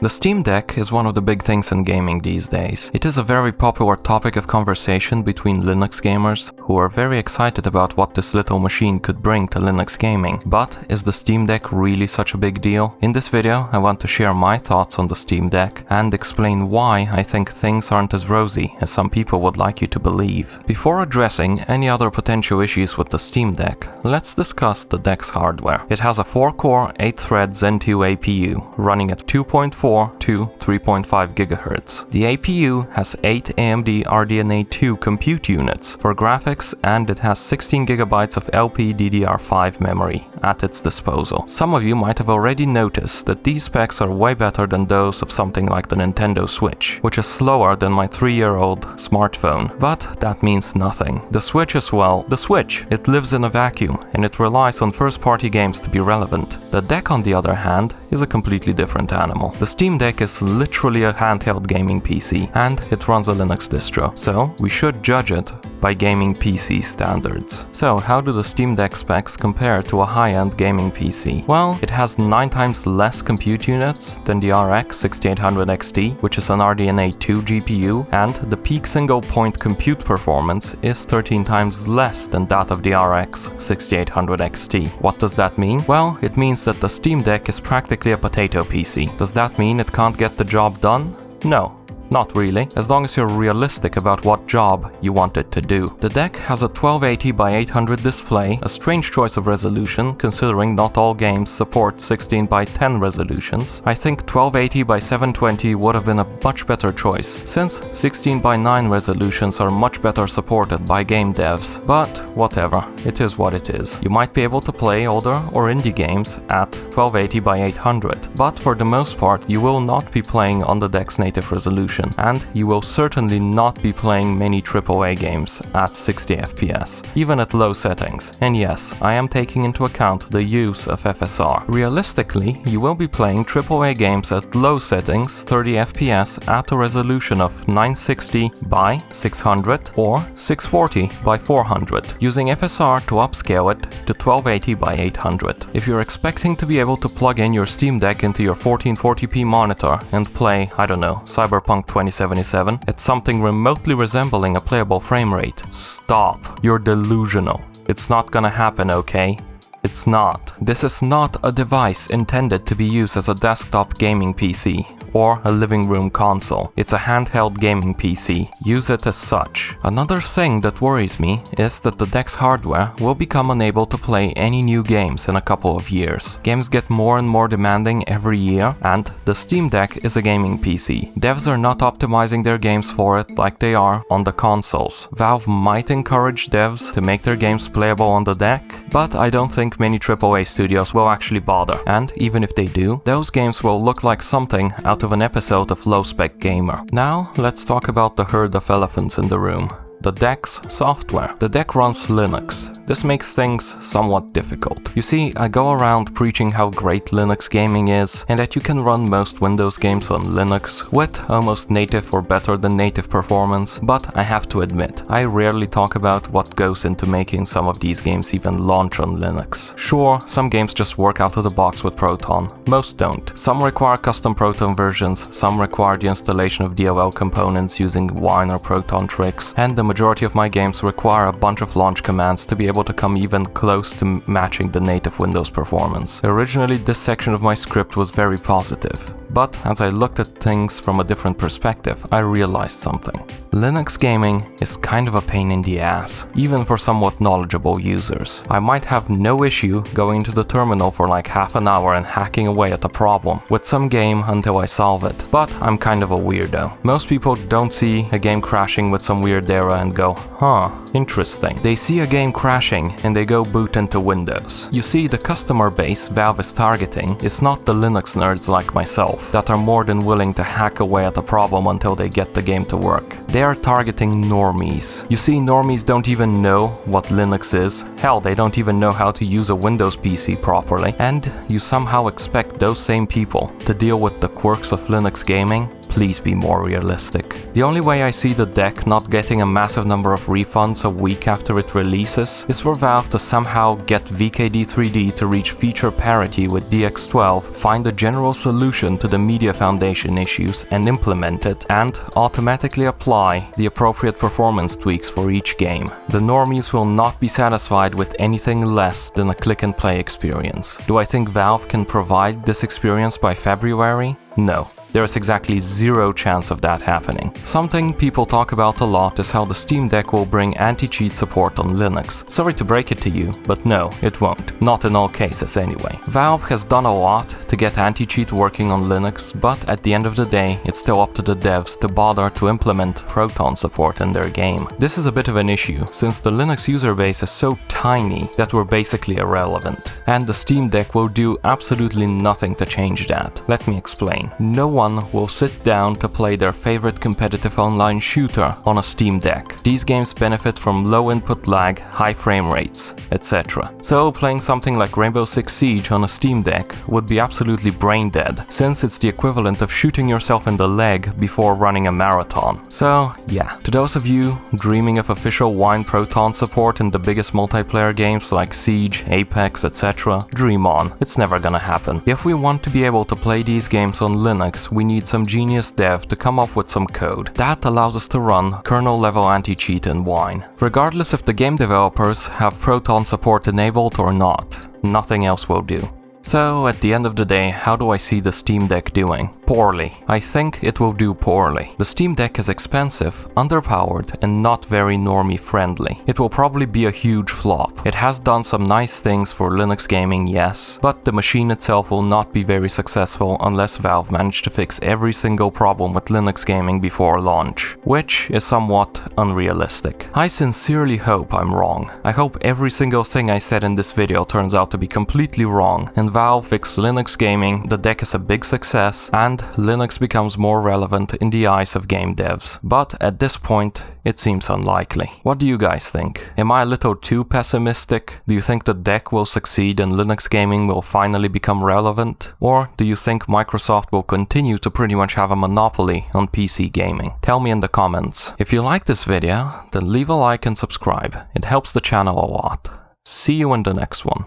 The Steam Deck is one of the big things in gaming these days. It is a very popular topic of conversation between Linux gamers who are very excited about what this little machine could bring to Linux gaming. But is the Steam Deck really such a big deal? In this video, I want to share my thoughts on the Steam Deck and explain why I think things aren't as rosy as some people would like you to believe. Before addressing any other potential issues with the Steam Deck, let's discuss the deck's hardware. It has a 4-core, 8-thread Zen 2 APU running at 2.4 to 3.5 GHz. The APU has 8 AMD RDNA 2 compute units for graphics, and it has 16 GB of LPDDR5 memory at its disposal. Some of you might have already noticed that these specs are way better than those of something like the Nintendo Switch, which is slower than my 3-year-old smartphone. But that means nothing. The Switch is, well, the Switch. It lives in a vacuum, and it relies on first-party games to be relevant. The deck, on the other hand, is a completely different animal. The Steam Deck is literally a handheld gaming PC, and it runs a Linux distro, so we should judge it by gaming PC standards. So how do the Steam Deck specs compare to a high-end gaming PC? Well, it has 9 times less compute units than the RX 6800 XT, which is an RDNA 2 GPU, and the peak single-point compute performance is 13 times less than that of the RX 6800 XT. What does that mean? Well, it means that the Steam Deck is practically a potato PC. Does that mean it can't get the job done? No. Not really, as long as you're realistic about what job you want it to do. The deck has a 1280 by 800 display, a strange choice of resolution considering not all games support 16 by 10 resolutions. I think 1280 by 720 would have been a much better choice, since 16 by 9 resolutions are much better supported by game devs. But whatever, it is what it is. You might be able to play older or indie games at 1280 by 800, but for the most part you will not be playing on the deck's native resolution. And you will certainly not be playing many AAA games at 60 FPS, even at low settings. And yes, I am taking into account the use of FSR. Realistically, you will be playing AAA games at low settings, 30 FPS, at a resolution of 960 by 600 or 640 by 400, using FSR to upscale it to 1280 by 800. If you're expecting to be able to plug in your Steam Deck into your 1440p monitor and play, I don't know, Cyberpunk 2077 at something remotely resembling a playable frame rate, stop. You're delusional. It's not gonna happen, okay? It's not. This is not a device intended to be used as a desktop gaming PC or a living room console. It's a handheld gaming PC. Use it as such. Another thing that worries me is that the deck's hardware will become unable to play any new games in a couple of years. Games get more and more demanding every year, and the Steam Deck is a gaming PC. Devs are not optimizing their games for it like they are on the consoles. Valve might encourage devs to make their games playable on the deck, but I don't think many AAA studios will actually bother. And even if they do, those games will look like something out of an episode of Low Spec Gamer. Now, let's talk about the herd of elephants in the room. The deck's software. The deck runs Linux. This makes things somewhat difficult. You see, I go around preaching how great Linux gaming is and that you can run most Windows games on Linux with almost native or better than native performance, but I have to admit, I rarely talk about what goes into making some of these games even launch on Linux. Sure, some games just work out of the box with Proton. Most don't. Some require custom Proton versions, some require the installation of DLL components using Wine or Proton tricks, and the majority of my games require a bunch of launch commands to be able to come even close to matching the native Windows performance. Originally, this section of my script was very positive, but as I looked at things from a different perspective, I realized something. Linux gaming is kind of a pain in the ass, even for somewhat knowledgeable users. I might have no issue going to the terminal for like half an hour and hacking away at a problem with some game until I solve it, but I'm kind of a weirdo. Most people don't see a game crashing with some weird error and go, huh, interesting. They see a game crashing and they go boot into Windows. You see, the customer base Valve is targeting is not the Linux nerds like myself that are more than willing to hack away at a problem until they get the game to work. They are targeting normies. You see, normies don't even know what Linux is. Hell, they don't even know how to use a Windows PC properly. And you somehow expect those same people to deal with the quirks of Linux gaming? Please be more realistic. The only way I see the deck not getting a massive number of refunds a week after it releases is for Valve to somehow get VKD3D to reach feature parity with DX12, find a general solution to the Media Foundation issues and implement it, and automatically apply the appropriate performance tweaks for each game. The normies will not be satisfied with anything less than a click-and-play experience. Do I think Valve can provide this experience by February? No. There is exactly zero chance of that happening. Something people talk about a lot is how the Steam Deck will bring anti-cheat support on Linux. Sorry to break it to you, but no, it won't. Not in all cases anyway. Valve has done a lot to get anti-cheat working on Linux, but at the end of the day, it's still up to the devs to bother to implement Proton support in their game. This is a bit of an issue, since the Linux user base is so tiny that we're basically irrelevant. And the Steam Deck will do absolutely nothing to change that. Let me explain. No one will sit down to play their favorite competitive online shooter on a Steam Deck. These games benefit from low input lag, high frame rates, etc. So playing something like Rainbow Six Siege on a Steam Deck would be absolutely brain dead, since it's the equivalent of shooting yourself in the leg before running a marathon. So yeah, to those of you dreaming of official Wine Proton support in the biggest multiplayer games like Siege, Apex, etc., dream on. It's never gonna happen. If we want to be able to play these games on Linux, we need some genius dev to come up with some code that allows us to run kernel-level anti-cheat in Wine. Regardless if the game developers have Proton support enabled or not, nothing else will do. So, at the end of the day, how do I see the Steam Deck doing? Poorly. I think it will do poorly. The Steam Deck is expensive, underpowered, and not very normie-friendly. It will probably be a huge flop. It has done some nice things for Linux gaming, yes, but the machine itself will not be very successful unless Valve manage to fix every single problem with Linux gaming before launch, which is somewhat unrealistic. I sincerely hope I'm wrong. I hope every single thing I said in this video turns out to be completely wrong, and Valve fixed Linux gaming, the deck is a big success, and Linux becomes more relevant in the eyes of game devs. But at this point, it seems unlikely. What do you guys think? Am I a little too pessimistic? Do you think the deck will succeed and Linux gaming will finally become relevant? Or do you think Microsoft will continue to pretty much have a monopoly on PC gaming? Tell me in the comments. If you like this video, then leave a like and subscribe. It helps the channel a lot. See you in the next one.